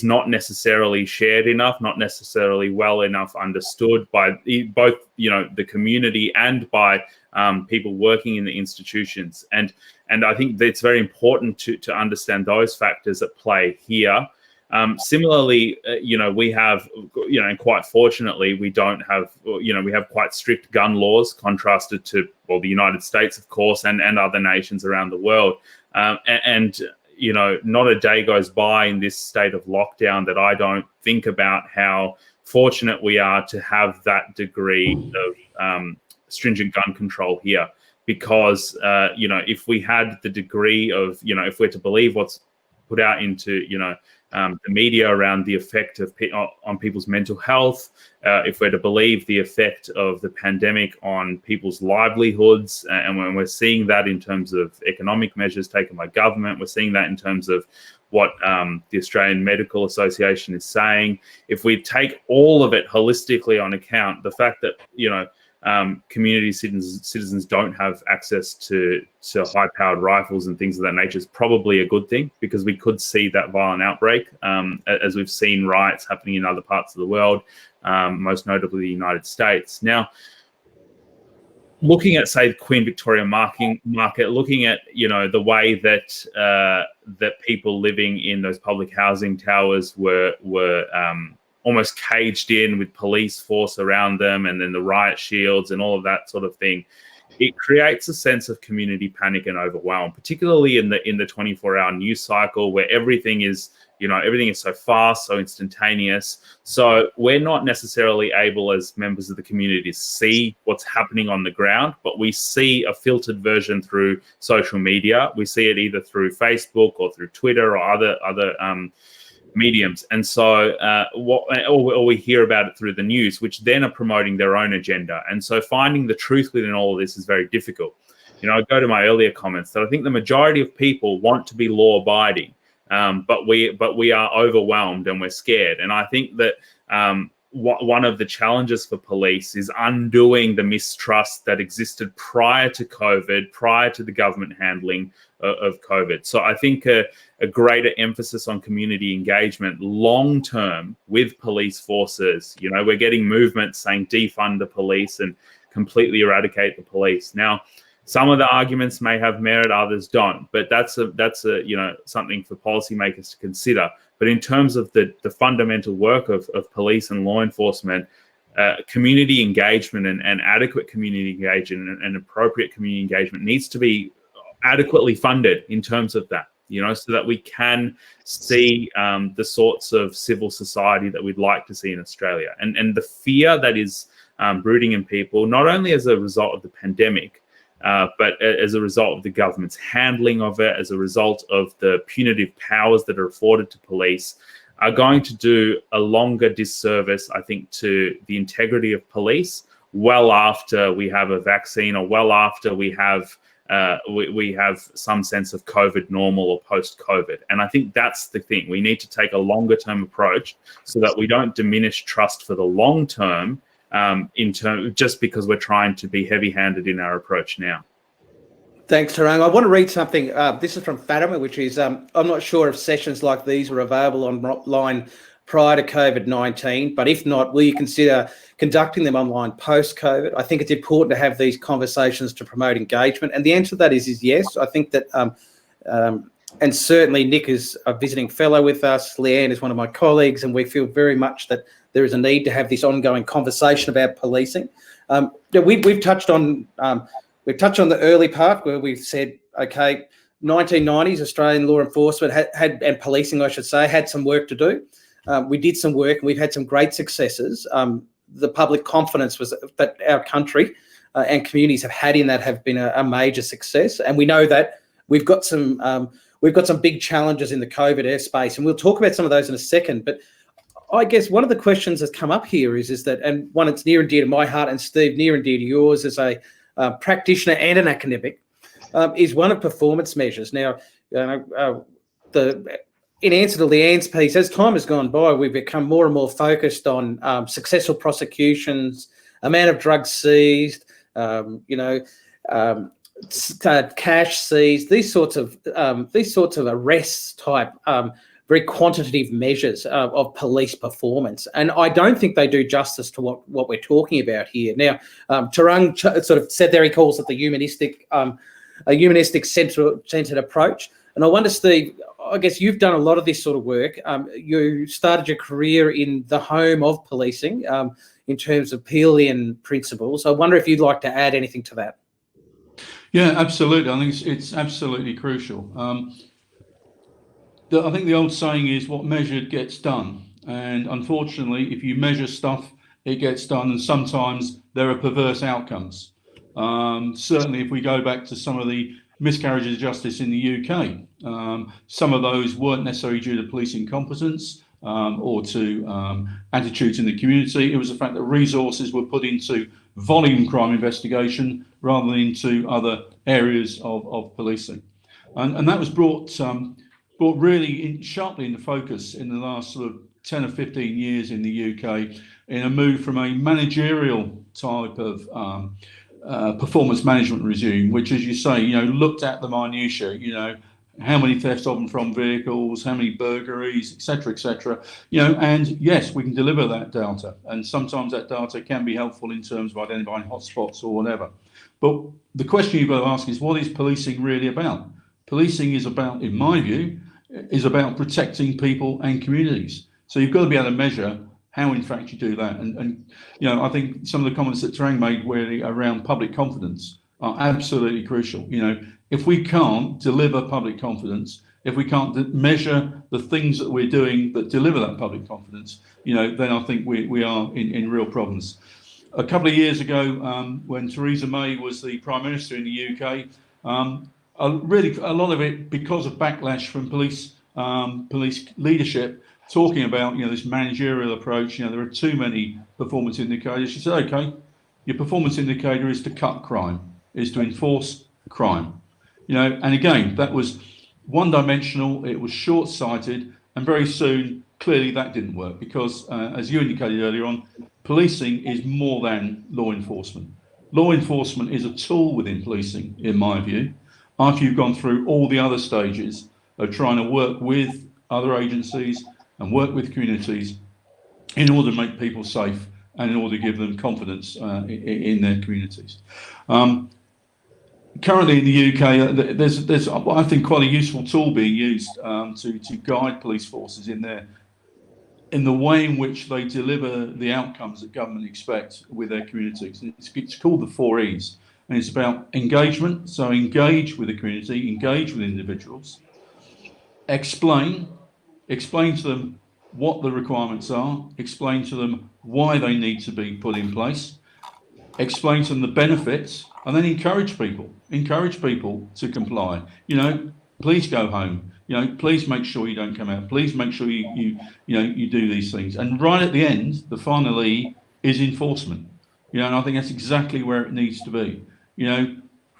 not necessarily shared enough, not necessarily well enough understood by both, the community and by people working in the institutions. And I think that it's very important to understand those factors at play here. Similarly, we have, and quite fortunately, we don't have, we have quite strict gun laws contrasted to, well, the United States, of course, and other nations around the world. Not a day goes by in this state of lockdown that I don't think about how fortunate we are to have that degree of stringent gun control here. Because, if we had the degree of, if we're to believe what's put out into, the media around the effect of on people's mental health, if we're to believe the effect of the pandemic on people's livelihoods, and when we're seeing that in terms of economic measures taken by government, we're seeing that in terms of what the Australian Medical Association is saying. If we take all of it holistically on account, the fact that, community citizens don't have access to high-powered rifles and things of that nature is probably a good thing, because we could see that violent outbreak, as we've seen riots happening in other parts of the world, most notably the United States. Now, looking at, say, the Queen Victoria market, looking at, the way that that people living in those public housing towers were almost caged in with police force around them, and then the riot shields and all of that sort of thing, it creates a sense of community panic and overwhelm, particularly in the 24-hour news cycle, where everything is so fast, so instantaneous. So we're not necessarily able, as members of the community, to see what's happening on the ground, but we see a filtered version through social media. We see it either through Facebook or through Twitter or other mediums, and so or we hear about it through the news, which then are promoting their own agenda. And so finding the truth within all of this is very difficult. I go to my earlier comments that I think the majority of people want to be law-abiding, but we are overwhelmed and we're scared. And I think that one of the challenges for police is undoing the mistrust that existed prior to COVID, prior to the government handling of COVID. So I think a greater emphasis on community engagement long term with police forces. We're getting movements saying defund the police and completely eradicate the police. Now, some of the arguments may have merit, others don't, but that's something for policymakers to consider. But in terms of the fundamental work of police and law enforcement, community engagement and adequate community engagement and appropriate community engagement needs to be adequately funded in terms of that, so that we can see the sorts of civil society that we'd like to see in Australia. And the fear that is brooding in people, not only as a result of the pandemic, but as a result of the government's handling of it, as a result of the punitive powers that are afforded to police, are going to do a longer disservice, I think, to the integrity of police well after we have a vaccine, or well after we have some sense of COVID normal or post-COVID. And I think that's the thing. We need to take a longer-term approach so that we don't diminish trust for the long term, just because we're trying to be heavy-handed in our approach now. Thanks, Tarang. I want to read something. This is from Fatima, which is, I'm not sure if sessions like these were available online prior to COVID-19, but if not, will you consider conducting them online post-COVID? I think it's important to have these conversations to promote engagement. And the answer to that is yes. I think that, and certainly Nick is a visiting fellow with us, Leanne is one of my colleagues, and we feel very much that there is a need to have this ongoing conversation about policing. We've touched on we've touched on the early part where we've said, okay, 1990s Australian law enforcement had and policing, I should say, had some work to do. We did some work and we've had some great successes. The public confidence was that our country and communities have had in that have been a major success. And we know that we've got some big challenges in the COVID airspace, and we'll talk about some of those in a second. But I guess one of the questions that's come up here is that, and one that's near and dear to my heart, and Steve, near and dear to yours as a practitioner and an academic, is one of performance measures. Now, in answer to Leanne's piece, as time has gone by, we've become more and more focused on successful prosecutions, amount of drugs seized, cash seized, these sorts of arrests type, very quantitative measures of police performance. And I don't think they do justice to what we're talking about here. Now, Tarang sort of said there, he calls it the humanistic centred approach. And I wonder, Steve, I guess you've done a lot of this sort of work. You started your career in the home of policing in terms of Peelian principles. I wonder if you'd like to add anything to that. Yeah, absolutely. I think it's absolutely crucial. I think the old saying is what measured gets done. And unfortunately, if you measure stuff, it gets done. And sometimes there are perverse outcomes. Certainly, if we go back to some of the miscarriages of justice in the UK, some of those weren't necessarily due to police incompetence or to attitudes in the community. It was the fact that resources were put into volume crime investigation rather than into other areas of policing. And that was brought really sharply into focus in the last sort of 10 or 15 years in the UK in a move from a managerial type of performance management regime, which, as you say, looked at the minutiae, how many thefts of and from vehicles, how many burglaries, etc., and yes, we can deliver that data. And sometimes that data can be helpful in terms of identifying hotspots or whatever. But the question you've got to ask is, what is policing really about? Policing is about, in my view, is about protecting people and communities. So you've got to be able to measure how in fact you do that. And I think some of the comments that Tarang made really around public confidence are absolutely crucial. If we can't deliver public confidence, if we can't measure the things that we're doing that deliver that public confidence, then I think we are in real problems. A couple of years ago, when Theresa May was the Prime Minister in the UK, really a lot of it because of backlash from police leadership, talking about this managerial approach. There are too many performance indicators. She said, okay, your performance indicator is to cut crime, is to enforce crime. And again, that was one-dimensional, it was short-sighted, and very soon, clearly that didn't work because, as you indicated earlier on, policing is more than law enforcement. Law enforcement is a tool within policing, in my view, after you've gone through all the other stages of trying to work with other agencies and work with communities in order to make people safe and in order to give them confidence in their communities. Currently in the UK, there's I think quite a useful tool being used to guide police forces in the way in which they deliver the outcomes that government expect with their communities. It's called the 4 E's, and it's about engagement. So engage with the community, engage with individuals, explain to them what the requirements are, explain to them why they need to be put in place, explain to them the benefits, and then encourage people to comply. Please go home. Please make sure you don't come out. Please make sure you do these things. And right at the end, the final E is enforcement. And I think that's exactly where it needs to be.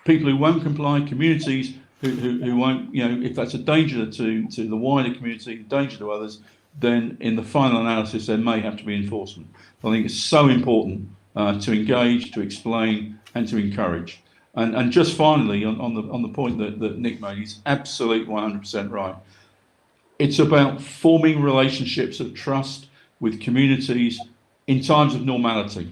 People who won't comply, communities who won't, if that's a danger to the wider community, a danger to others, then in the final analysis, there may have to be enforcement. I think it's so important to engage, to explain, and to encourage. And just finally, on the point that Nick made, he's absolutely 100% right. It's about forming relationships of trust with communities in times of normality,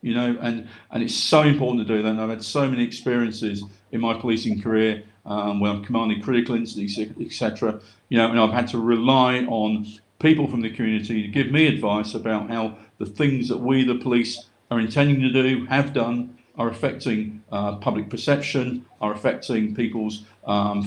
and it's so important to do that. And I've had so many experiences in my policing career when I'm commanding critical incidents, etc. And I've had to rely on people from the community to give me advice about how the things that we, the police, are intending to do, have done, are affecting public perception, are affecting people's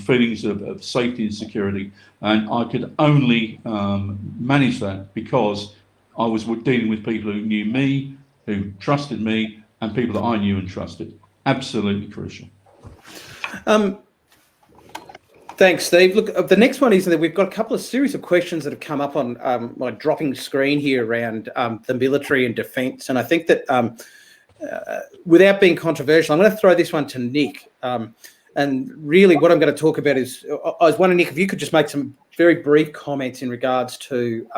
feelings of safety and security. And I could only manage that because I was dealing with people who knew me, who trusted me, and people that I knew and trusted. Absolutely crucial. Thanks, Steve. Look, the next one is that we've got a couple of series of questions that have come up on my dropping screen here around the military and defence. And I think that without being controversial, I'm going to throw this one to Nick. And really what I'm going to talk about is, I was wondering, Nick, if you could just make some very brief comments in regards to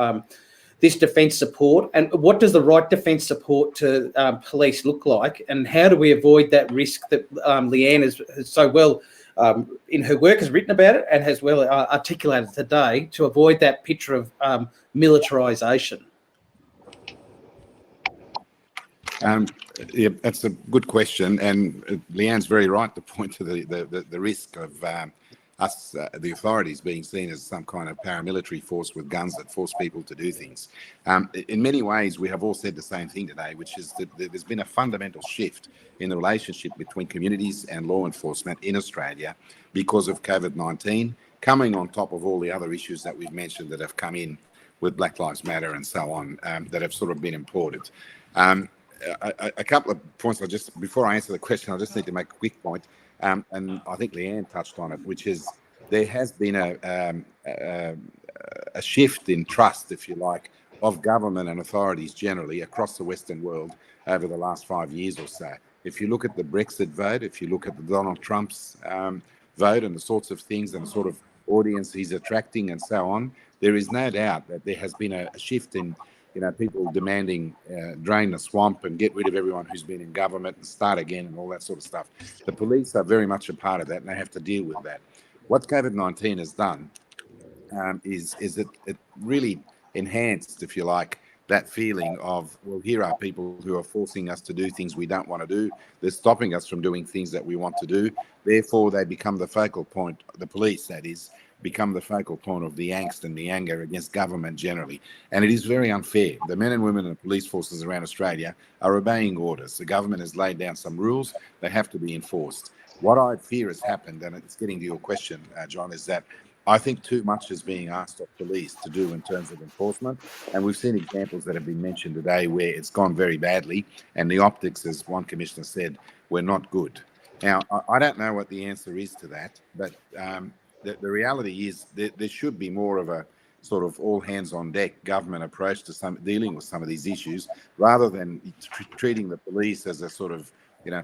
this defence support, and what does the right defence support to police look like, and how do we avoid that risk that Leanne has so well in her work has written about it and has well articulated today, to avoid that picture of militarisation? Yeah, that's a good question, and Leanne's very right to point to the risk of us, the authorities, being seen as some kind of paramilitary force with guns that force people to do things. In many ways, we have all said the same thing today, which is that there's been a fundamental shift in the relationship between communities and law enforcement in Australia because of COVID-19, coming on top of all the other issues that we've mentioned that have come in with Black Lives Matter and so on, that have sort of been imported. A couple of points, before I answer the question, I just need to make a quick point. And I think Leanne touched on it, which is there has been a shift in trust, if you like, of government and authorities generally across the Western world over the last 5 years or so. If you look at the Brexit vote, if you look at the Donald Trump's vote and the sorts of things and the sort of audience he's attracting and so on, there is no doubt that there has been a shift in people demanding drain the swamp and get rid of everyone who's been in government and start again and all that sort of stuff. The police are very much a part of that, and they have to deal with that. What COVID-19 has done is it really enhanced, if you like, that feeling of, well, here are people who are forcing us to do things we don't want to do. They're stopping us from doing things that we want to do. Therefore, they become the focal point, the police, that is, become the focal point of the angst and the anger against government generally. And it is very unfair. The men and women in the police forces around Australia are obeying orders. The government has laid down some rules. They have to be enforced. What I fear has happened, and it's getting to your question, John, is that I think too much is being asked of police to do in terms of enforcement. And we've seen examples that have been mentioned today where it's gone very badly. And the optics, as one commissioner said, were not good. Now, I don't know what the answer is to that, but the reality is that there should be more of a sort of all hands on deck government approach to dealing with some of these issues, rather than treating the police as a sort of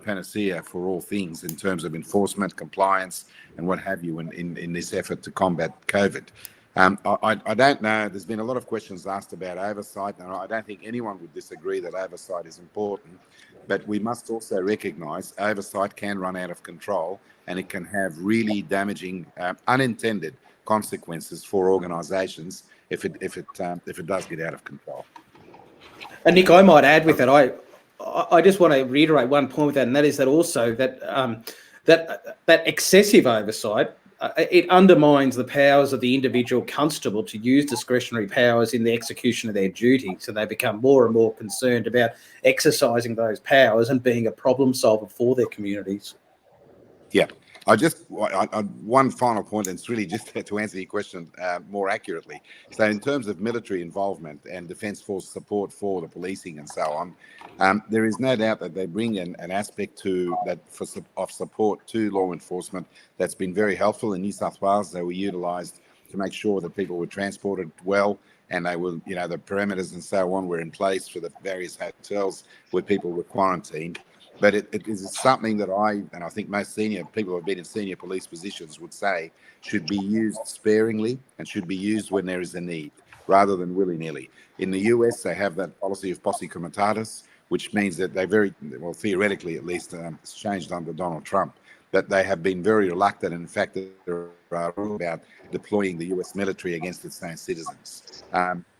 panacea for all things in terms of enforcement, compliance, and what have you in this effort to combat COVID. I don't know. There's been a lot of questions asked about oversight, and I don't think anyone would disagree that oversight is important. But we must also recognise oversight can run out of control, and it can have really damaging, unintended consequences for organisations if it does get out of control. And Nick, I might add with that, I just want to reiterate one point with that, and that is that also that excessive oversight, it undermines the powers of the individual constable to use discretionary powers in the execution of their duty. So they become more and more concerned about exercising those powers and being a problem solver for their communities. Yeah. One final point, and it's really just to answer your question more accurately. So in terms of military involvement and Defence Force support for the policing and so on, there is no doubt that they bring an aspect of support to law enforcement that's been very helpful. In New South Wales, they were utilised to make sure that people were transported well, and they were, the perimeters and so on were in place for the various hotels where people were quarantined. But it is something that I think most senior people who have been in senior police positions would say should be used sparingly and should be used when there is a need, rather than willy-nilly. In the US, they have that policy of posse comitatus, which means that they theoretically at least, it's changed under Donald Trump, that they have been very reluctant. In fact, there are rules about deploying the US military against its own citizens.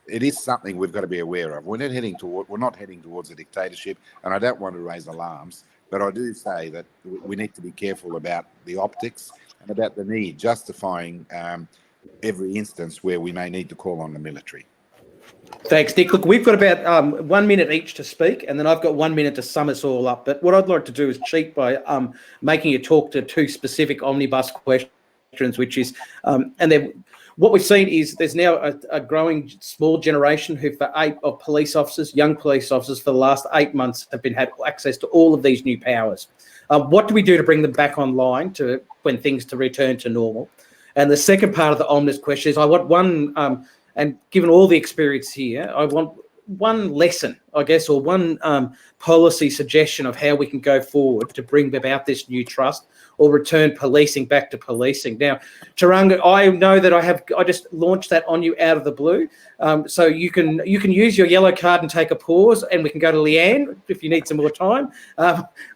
It is something we've got to be aware of. We're not heading towards a dictatorship, and I don't want to raise alarms, but I do say that we need to be careful about the optics and about the need justifying every instance where we may need to call on the military. Thanks, Nick. Look, we've got about 1 minute each to speak, and then I've got 1 minute to sum us all up. But what I'd like to do is cheat by making you talk to two specific omnibus questions, which is, what we've seen is there's now a growing small generation of police officers, young police officers, for the last 8 months have had access to all of these new powers. What do we do to bring them back online when things to return to normal? And the second part of the omnibus question is, I want one, and given all the experience here, I want one lesson, I guess, or one policy suggestion of how we can go forward to bring about this new trust or return policing back to policing. Now, Taranga, I know that I just launched that on you out of the blue, so you can use your yellow card and take a pause, and we can go to Leanne if you need some more time,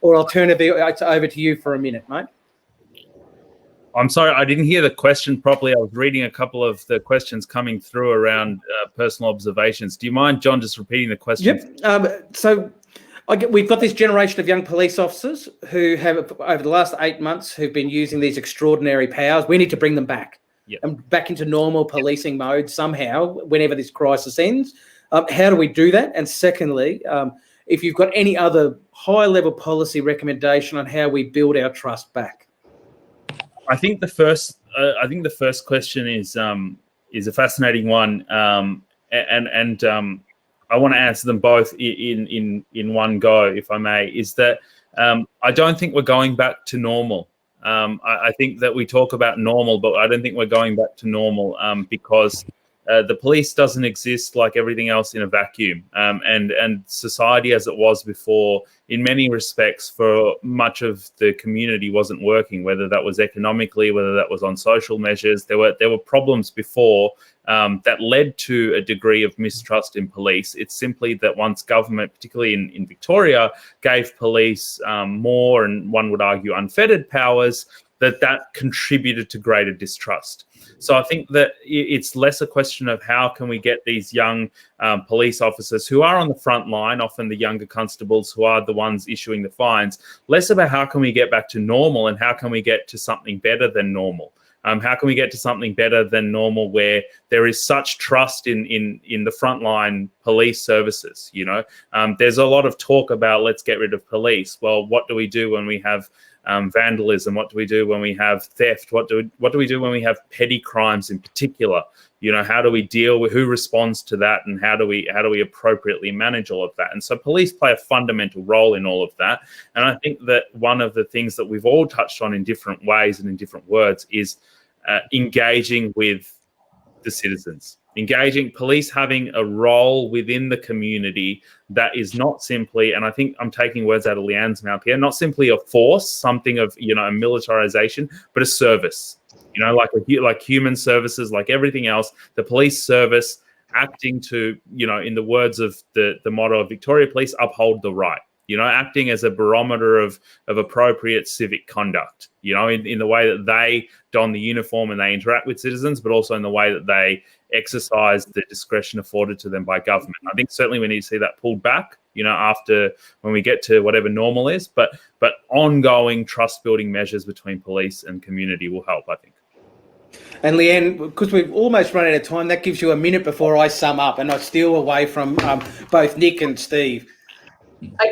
or alternatively, it's over to you for a minute, mate. I'm sorry, I didn't hear the question properly. I was reading a couple of the questions coming through around personal observations. Do you mind, John, just repeating the question? Yep. We've got this generation of young police officers who have, over the last 8 months, who've been using these extraordinary powers. We need to bring them back and back into normal policing mode somehow whenever this crisis ends. How do we do that? And secondly, if you've got any other high-level policy recommendation on how we build our trust back. I think the first question is a fascinating one, and I want to answer them both in one go, if I may. Is that I don't think we're going back to normal. I think that we talk about normal, but I don't think we're going back to normal because the police doesn't exist like everything else in a vacuum, and society as it was before, in many respects, for much of the community wasn't working. Whether that was economically, whether that was on social measures, there were problems before that led to a degree of mistrust in police. It's simply that once government, particularly in Victoria, gave police more, and one would argue unfettered powers, that contributed to greater distrust. So I think that it's less a question of how can we get these young police officers who are on the front line, often the younger constables who are the ones issuing the fines, less about how can we get back to normal and how can we get to something better than normal. How can we get to something better than normal where there is such trust in the frontline police services? There's a lot of talk about let's get rid of police. Well, what do we do when we have vandalism? What do we do when we have theft? What do we do when we have petty crimes in particular? How do we deal with who responds to that, and how do we appropriately manage all of that? And so police play a fundamental role in all of that. And I think that one of the things that we've all touched on in different ways and in different words is engaging with the citizens. Engaging police having a role within the community that is not simply, and I think I'm taking words out of Leanne's mouth here, not simply a force, something of a militarization, but a service. Like human services, like everything else, the police service acting to, in the words of the motto of Victoria Police, uphold the right. Acting as a barometer of appropriate civic conduct, in the way that they don the uniform and they interact with citizens, but also in the way that they exercise the discretion afforded to them by government. I think certainly we need to see that pulled back, after when we get to whatever normal is, but ongoing trust-building measures between police and community will help, I think. And Leanne, because we've almost run out of time, that gives you a minute before I sum up, and I steal away from both Nick and Steve.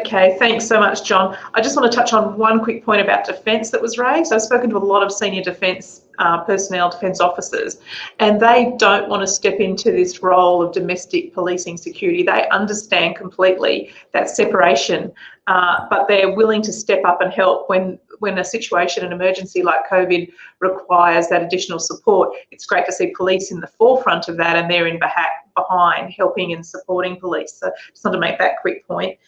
Okay, thanks so much, John. I just want to touch on one quick point about defence that was raised. I've spoken to a lot of senior defence personnel, defence officers, and they don't want to step into this role of domestic policing security. They understand completely that separation, but they're willing to step up and help when a situation, an emergency like COVID, requires that additional support. It's great to see police in the forefront of that, and they're behind helping and supporting police. So just want to make that quick point.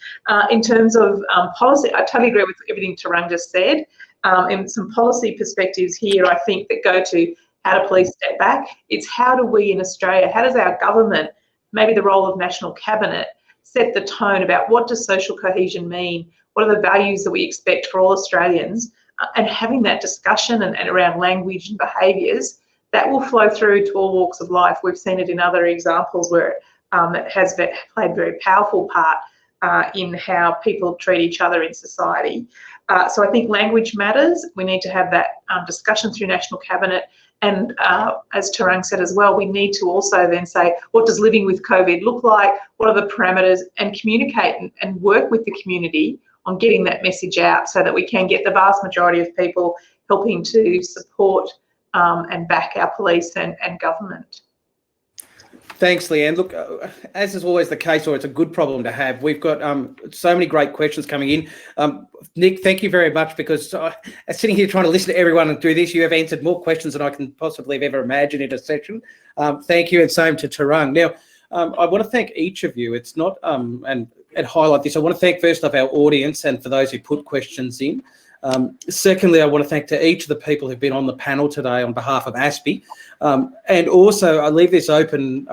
In terms of policy, I totally agree with everything Tarang just said. And some policy perspectives here, I think, that go to how do police step back. It's how do we in Australia, how does our government, maybe the role of National Cabinet, set the tone about what does social cohesion mean? What are the values that we expect for all Australians? And having that discussion and around language and behaviours, that will flow through to all walks of life. We've seen it in other examples where it has played a very powerful part in how people treat each other in society. So I think language matters. We need to have that discussion through National Cabinet, And as Tarang said as well, we need to also then say, what does living with COVID look like? What are the parameters? And communicate and work with the community on getting that message out so that we can get the vast majority of people helping to support and back our police and government. Thanks, Leanne. Look, as is always the case, or it's a good problem to have, we've got so many great questions coming in. Nick, thank you very much, because sitting here trying to listen to everyone and do this, you have answered more questions than I can possibly have ever imagined in a session. Thank you, and same to Tarang. Now, I want to thank each of you. It's not, and highlight this, I want to thank first off our audience and for those who put questions in. Secondly, I want to thank to each of the people who've been on the panel today on behalf of ASPI. And also, I leave this open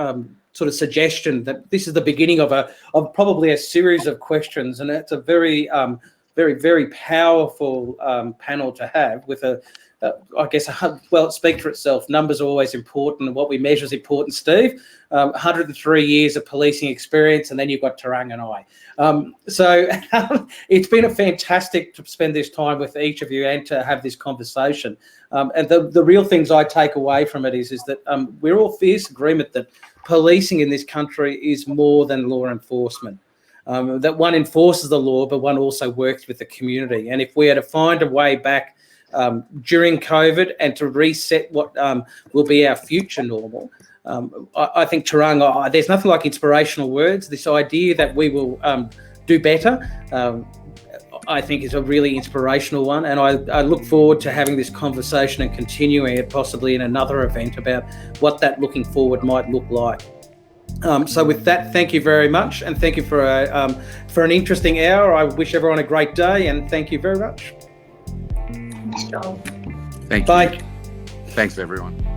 sort of suggestion that this is the beginning of probably a series of questions, and it's a very, very powerful panel to have with I guess, well, it speaks for itself. Numbers are always important, and what we measure is important, Steve. 103 years of policing experience, and then you've got Tarang and I. So it's been a fantastic to spend this time with each of you and to have this conversation. And the real things I take away from it is that we're all fierce agreement that policing in this country is more than law enforcement. That one enforces the law, but one also works with the community. And if we are to find a way back during COVID and to reset what will be our future normal, I think, Tarang, there's nothing like inspirational words. This idea that we will do better, I think, is a really inspirational one. And I look forward to having this conversation and continuing it possibly in another event about what that looking forward might look like. So with that, thank you very much. And thank you for an interesting hour. I wish everyone a great day, and thank you very much. Thanks, John. Thank you. Bye. Thanks, everyone.